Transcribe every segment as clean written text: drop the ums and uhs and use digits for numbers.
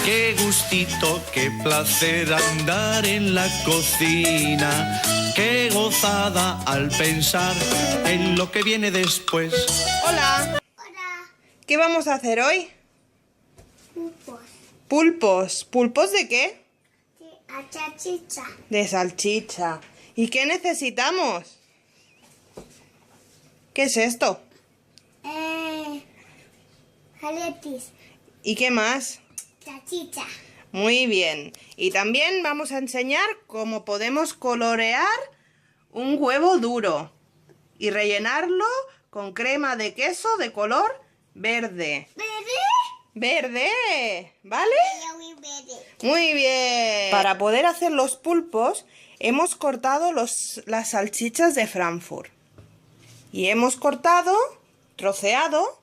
Qué gustito, qué placer andar en la cocina. Qué gozada al pensar en lo que viene después. Hola. Hola. ¿Qué vamos a hacer hoy? Pulpos. Pulpos. ¿Pulpos de qué? De salchicha. De salchicha. ¿Y qué necesitamos? ¿Qué es esto? Jaletis. ¿Y qué más? Salchicha. Muy bien. Y también vamos a enseñar cómo podemos colorear un huevo duro y rellenarlo con crema de queso de color verde. ¡Verde! ¿Vale? Muy bien. Para poder hacer los pulpos hemos cortado las salchichas de Frankfurt. Y hemos cortado, troceado,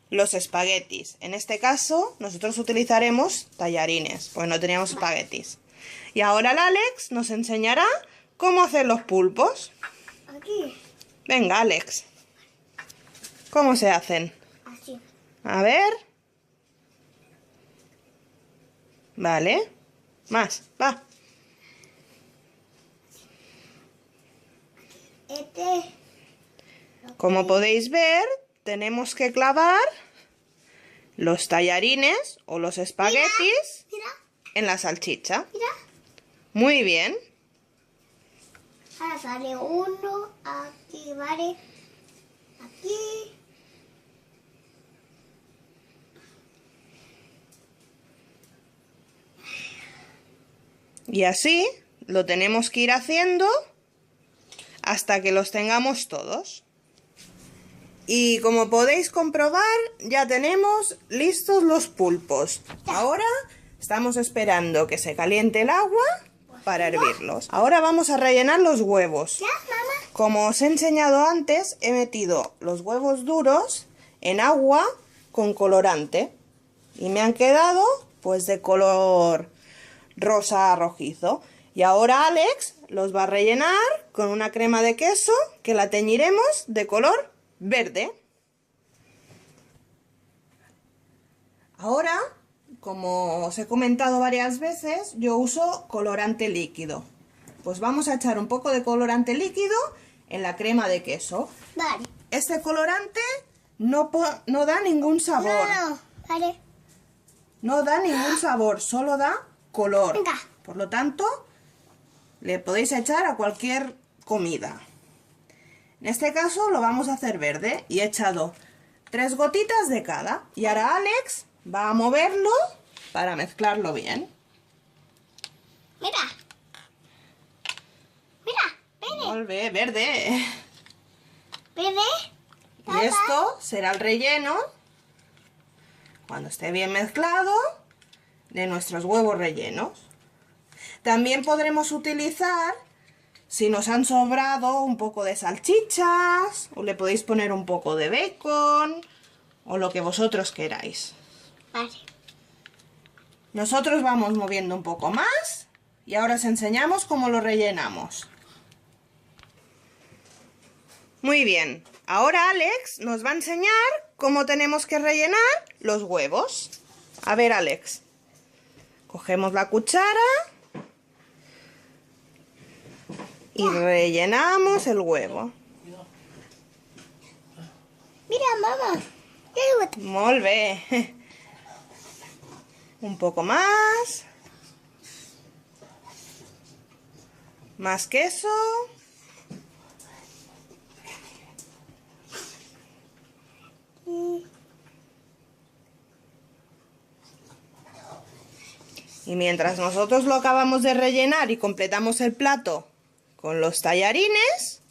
los espaguetis. En este caso, nosotros utilizaremos tallarines, pues no teníamos espaguetis. Y ahora el Alex nos enseñará cómo hacer los pulpos. Aquí. Venga, Alex. ¿Cómo se hacen? Así. A ver. Vale. Más, va. Como podéis ver, tenemos que clavar los tallarines o los espaguetis Mira. en la salchicha. Mira. Muy bien. Ahora sale uno. Aquí, vale. Aquí. Y así lo tenemos que ir haciendo hasta que los tengamos todos. Y como podéis comprobar, ya tenemos listos los pulpos. Ahora estamos esperando que se caliente el agua para hervirlos. Ahora vamos a rellenar los huevos. Ya, mamá. Como os he enseñado antes, he metido los huevos duros en agua con colorante. Y me han quedado pues de color rosa rojizo. Y ahora Alex los va a rellenar con una crema de queso que la teñiremos de color verde. Ahora, como os he comentado varias veces, yo uso colorante líquido. Pues vamos a echar un poco de colorante líquido en la crema de queso. Vale. Este colorante no da ningún sabor. No. Vale. No da ningún sabor, solo da color. Venga. Por lo tanto, le podéis echar a cualquier comida. En este caso lo vamos a hacer verde y he echado 3 gotitas de cada. Y ahora Alex va a moverlo para mezclarlo bien. Mira. Mira. Verde. Molt bé, verde. Verde. Y esto será el relleno, cuando esté bien mezclado, de nuestros huevos rellenos. También podremos utilizar, si nos han sobrado un poco de salchichas, o le podéis poner un poco de bacon, o lo que vosotros queráis. Vale. Nosotros vamos moviendo un poco más y ahora os enseñamos cómo lo rellenamos. Muy bien, ahora Alex nos va a enseñar cómo tenemos que rellenar los huevos. A ver, Alex, cogemos la cuchara y rellenamos el huevo. Mira, mamá. Molt bé. Un poco más. Más queso. Y mientras nosotros lo acabamos de rellenar y completamos el plato con los tallarines,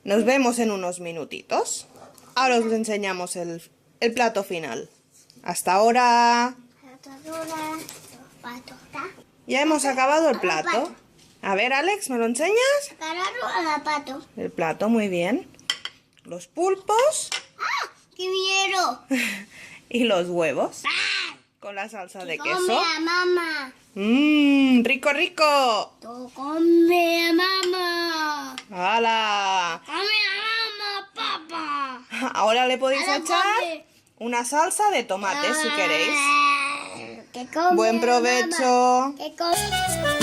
nos vemos en unos minutitos. Ahora os enseñamos el plato final. Hasta ahora. Ya hemos acabado el plato. A ver, Alex, ¿me lo enseñas? El plato, muy bien. Los pulpos ¡Qué miedo! y los huevos con la salsa de queso. Come a mamá. Rico, rico. Tú come a mamá. ¡Hala! Come a mamá, papá. Ahora le podéis Ahora echar come. una salsa de tomate si queréis. ¿Qué come, Buen provecho. mamá? ¿Qué come?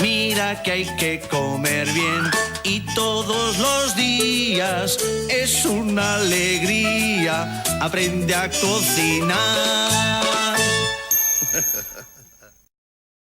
Mira que hay que comer bien y todos los días es una alegría. Aprende a cocinar.